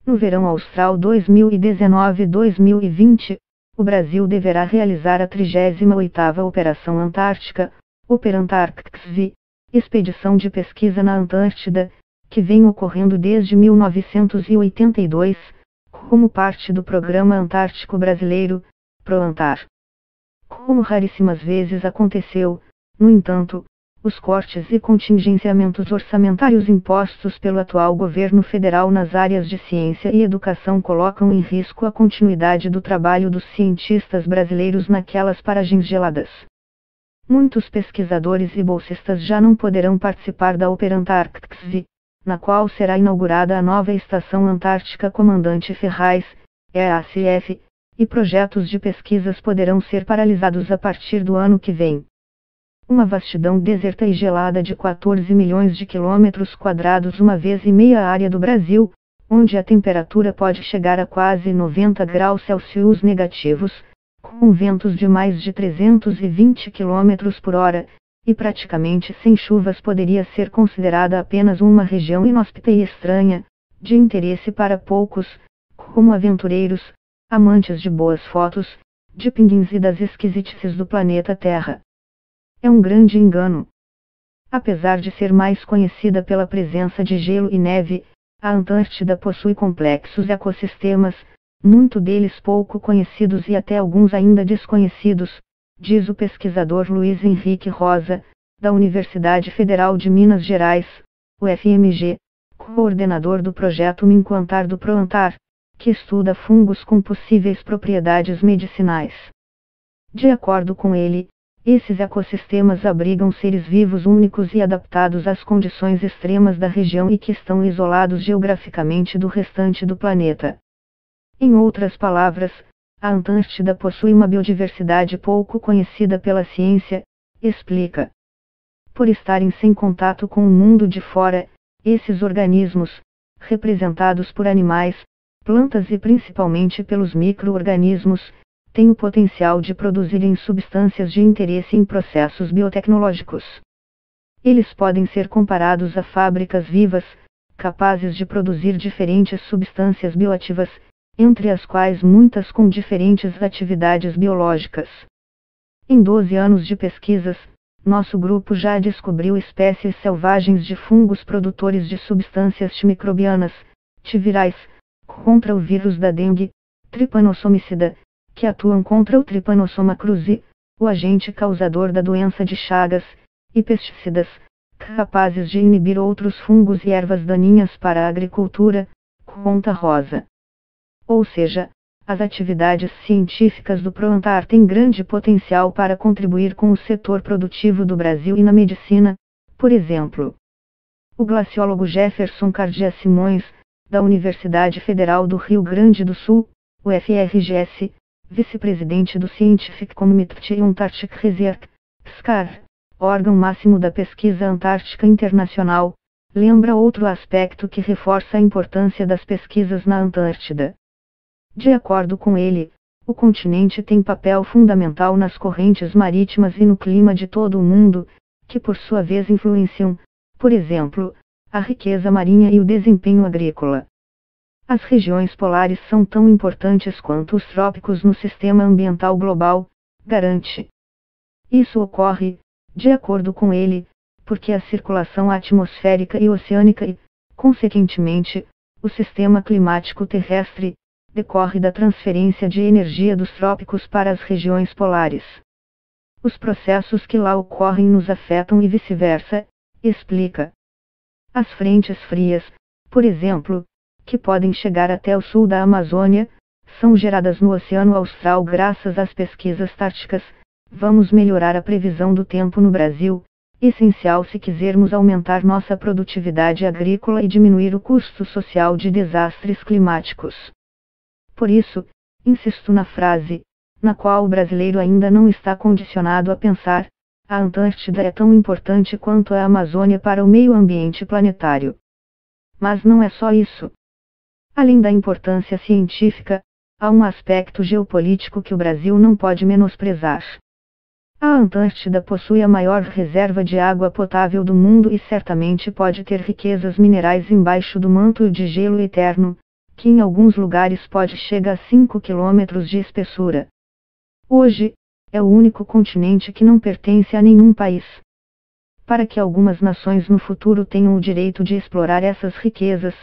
No verão austral 2019-2020, o Brasil deverá realizar a 38ª Operação Antártica, Operantarctic, expedição de pesquisa na Antártida, que vem ocorrendo desde 1982, como parte do Programa Antártico Brasileiro, PROANTAR. Como raríssimas vezes aconteceu, no entanto, os cortes e contingenciamentos orçamentários impostos pelo atual governo federal nas áreas de ciência e educação colocam em risco a continuidade do trabalho dos cientistas brasileiros naquelas paragens geladas. Muitos pesquisadores e bolsistas já não poderão participar da Operantarctic, na qual será inaugurada a nova Estação Antártica Comandante Ferraz, EACF, e projetos de pesquisas poderão ser paralisados a partir do ano que vem. Uma vastidão deserta e gelada de 14 milhões de quilômetros quadrados, uma vez e meia a área do Brasil, onde a temperatura pode chegar a quase 90 graus Celsius negativos, com ventos de mais de 320 km por hora, e praticamente sem chuvas, poderia ser considerada apenas uma região inóspita e estranha, de interesse para poucos, como aventureiros, amantes de boas fotos, de pinguins e das esquisitices do planeta Terra. É um grande engano. Apesar de ser mais conhecida pela presença de gelo e neve, a Antártida possui complexos ecossistemas, muito deles pouco conhecidos e até alguns ainda desconhecidos, diz o pesquisador Luiz Henrique Rosa, da Universidade Federal de Minas Gerais, UFMG, coordenador do projeto Minquantar do PROANTAR, que estuda fungos com possíveis propriedades medicinais. De acordo com ele, esses ecossistemas abrigam seres vivos únicos e adaptados às condições extremas da região e que estão isolados geograficamente do restante do planeta. Em outras palavras, a Antártida possui uma biodiversidade pouco conhecida pela ciência, explica. Por estarem sem contato com o mundo de fora, esses organismos, representados por animais, plantas e principalmente pelos micro-organismos, têm o potencial de produzirem substâncias de interesse em processos biotecnológicos. Eles podem ser comparados a fábricas vivas, capazes de produzir diferentes substâncias bioativas, entre as quais muitas com diferentes atividades biológicas. Em 12 anos de pesquisas, nosso grupo já descobriu espécies selvagens de fungos produtores de substâncias microbianas, virais, contra o vírus da dengue, Trypanosomicida, que atuam contra o Trypanosoma cruzi, o agente causador da doença de Chagas, e pesticidas, capazes de inibir outros fungos e ervas daninhas para a agricultura, conta Rosa. Ou seja, as atividades científicas do PROANTAR têm grande potencial para contribuir com o setor produtivo do Brasil e na medicina, por exemplo. O glaciólogo Jefferson Cardia Simões, da Universidade Federal do Rio Grande do Sul, UFRGS, vice-presidente do Scientific Committee on Antarctic Research, SCAR, órgão máximo da pesquisa antártica internacional, lembra outro aspecto que reforça a importância das pesquisas na Antártida. De acordo com ele, o continente tem papel fundamental nas correntes marítimas e no clima de todo o mundo, que por sua vez influenciam, por exemplo, a riqueza marinha e o desempenho agrícola. As regiões polares são tão importantes quanto os trópicos no sistema ambiental global, garante. Isso ocorre, de acordo com ele, porque a circulação atmosférica e oceânica e, consequentemente, o sistema climático terrestre, decorre da transferência de energia dos trópicos para as regiões polares. Os processos que lá ocorrem nos afetam e vice-versa, explica. As frentes frias, por exemplo, que podem chegar até o sul da Amazônia, são geradas no Oceano Austral graças às pesquisas táticas. Vamos melhorar a previsão do tempo no Brasil, essencial se quisermos aumentar nossa produtividade agrícola e diminuir o custo social de desastres climáticos. Por isso, insisto na frase, na qual o brasileiro ainda não está condicionado a pensar, a Antártida é tão importante quanto a Amazônia para o meio ambiente planetário. Mas não é só isso. Além da importância científica, há um aspecto geopolítico que o Brasil não pode menosprezar. A Antártida possui a maior reserva de água potável do mundo e certamente pode ter riquezas minerais embaixo do manto de gelo eterno, que em alguns lugares pode chegar a 5 quilômetros de espessura. Hoje, é o único continente que não pertence a nenhum país. Para que algumas nações no futuro tenham o direito de explorar essas riquezas,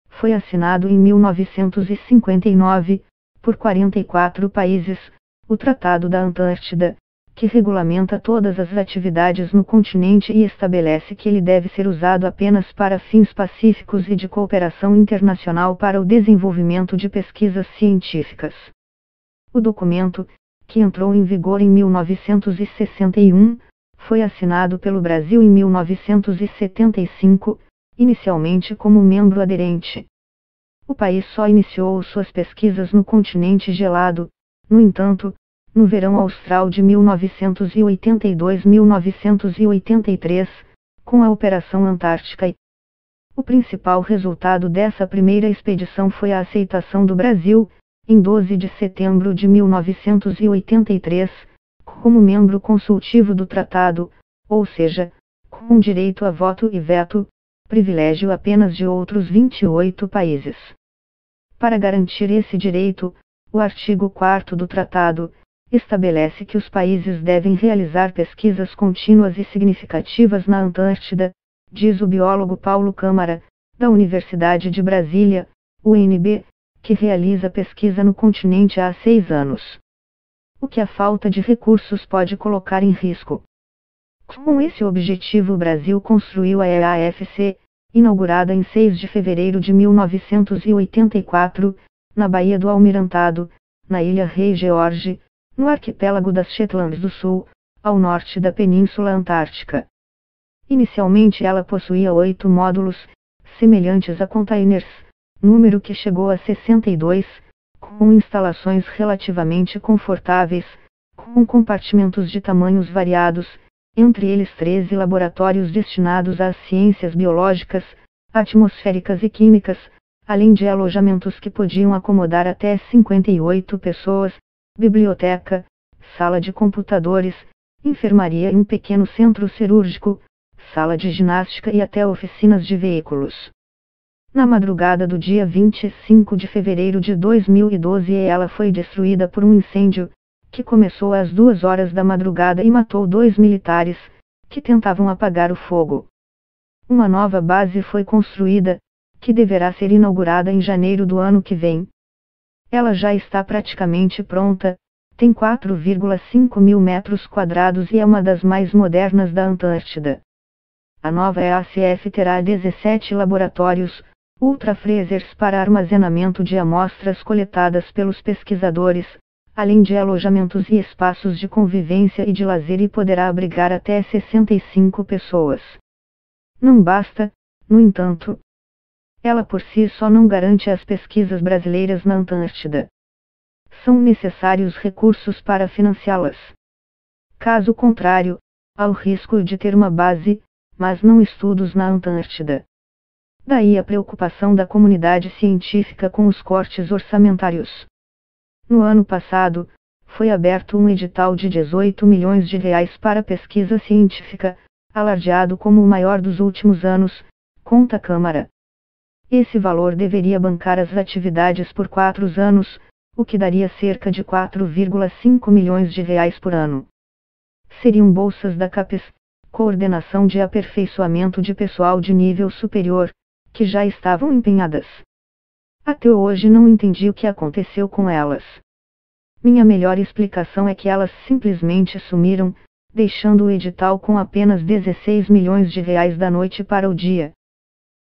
foi assinado em 1959, por 44 países, o Tratado da Antártida, que regulamenta todas as atividades no continente e estabelece que ele deve ser usado apenas para fins pacíficos e de cooperação internacional para o desenvolvimento de pesquisas científicas. O documento, que entrou em vigor em 1961, foi assinado pelo Brasil em 1975, inicialmente como membro aderente. O país só iniciou suas pesquisas no continente gelado, no entanto, no verão austral de 1982-1983, com a Operação Antártica. O principal resultado dessa primeira expedição foi a aceitação do Brasil, em 12 de setembro de 1983, como membro consultivo do tratado, ou seja, com direito a voto e veto, privilégio apenas de outros 28 países. Para garantir esse direito, o artigo 4º do tratado estabelece que os países devem realizar pesquisas contínuas e significativas na Antártida, diz o biólogo Paulo Câmara, da Universidade de Brasília, UNB, que realiza pesquisa no continente há 6 anos. O que a falta de recursos pode colocar em risco. Com esse objetivo, o Brasil construiu a EAFC, inaugurada em 6 de fevereiro de 1984, na Baía do Almirantado, na Ilha Rei George, no arquipélago das Shetlands do Sul, ao norte da Península Antártica. Inicialmente ela possuía 8 módulos, semelhantes a containers, número que chegou a 62, com instalações relativamente confortáveis, com compartimentos de tamanhos variados, entre eles 13 laboratórios destinados às ciências biológicas, atmosféricas e químicas, além de alojamentos que podiam acomodar até 58 pessoas, biblioteca, sala de computadores, enfermaria e um pequeno centro cirúrgico, sala de ginástica e até oficinas de veículos. Na madrugada do dia 25 de fevereiro de 2012 ela foi destruída por um incêndio, que começou às 2 horas da madrugada e matou 2 militares, que tentavam apagar o fogo. Uma nova base foi construída, que deverá ser inaugurada em janeiro do ano que vem. Ela já está praticamente pronta, tem 4,5 mil metros quadrados e é uma das mais modernas da Antártida. A nova EACF terá 17 laboratórios, ultrafreezers para armazenamento de amostras coletadas pelos pesquisadores, além de alojamentos e espaços de convivência e de lazer e poderá abrigar até 65 pessoas. Não basta, no entanto, ela por si só não garante as pesquisas brasileiras na Antártida. São necessários recursos para financiá-las. Caso contrário, há o risco de ter uma base, mas não estudos na Antártida. Daí a preocupação da comunidade científica com os cortes orçamentários. No ano passado, foi aberto um edital de 18 milhões de reais para pesquisa científica, alardeado como o maior dos últimos anos, conta a Câmara. Esse valor deveria bancar as atividades por 4 anos, o que daria cerca de 4,5 milhões de reais por ano. Seriam bolsas da CAPES, Coordenação de Aperfeiçoamento de Pessoal de Nível Superior, que já estavam empenhadas. Até hoje não entendi o que aconteceu com elas. Minha melhor explicação é que elas simplesmente sumiram, deixando o edital com apenas 16 milhões de reais da noite para o dia.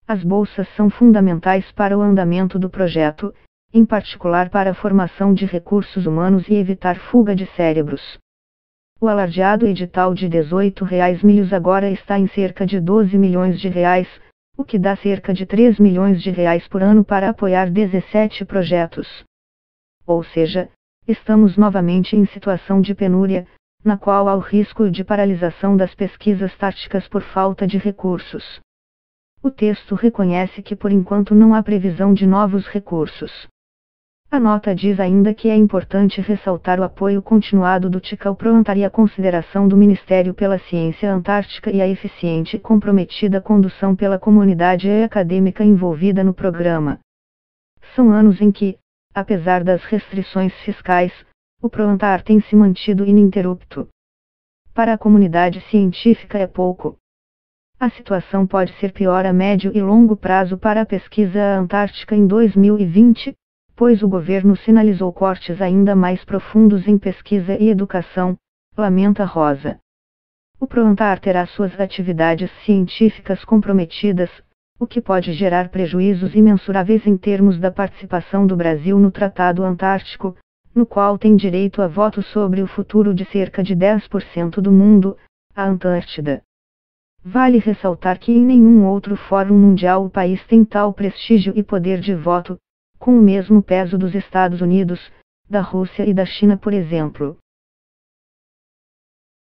As bolsas são fundamentais para o andamento do projeto, em particular para a formação de recursos humanos e evitar fuga de cérebros. O alardeado edital de R$18 milhões agora está em cerca de 12 milhões de reais, o que dá cerca de 3 milhões de reais por ano para apoiar 17 projetos. Ou seja, estamos novamente em situação de penúria, na qual há o risco de paralisação das pesquisas táticas por falta de recursos. O texto reconhece que por enquanto não há previsão de novos recursos. A nota diz ainda que é importante ressaltar o apoio continuado do TICAL-PRO e a consideração do Ministério pela Ciência Antártica e a eficiente e comprometida condução pela comunidade acadêmica envolvida no programa. São anos em que, apesar das restrições fiscais, o ProAntar tem se mantido ininterrupto. Para a comunidade científica é pouco. A situação pode ser pior a médio e longo prazo para a pesquisa antártica em 2020, pois o governo sinalizou cortes ainda mais profundos em pesquisa e educação, lamenta Rosa. O ProAntar terá suas atividades científicas comprometidas, o que pode gerar prejuízos imensuráveis em termos da participação do Brasil no Tratado Antártico, no qual tem direito a voto sobre o futuro de cerca de 10% do mundo, a Antártida. Vale ressaltar que em nenhum outro fórum mundial o país tem tal prestígio e poder de voto, com o mesmo peso dos Estados Unidos, da Rússia e da China, por exemplo.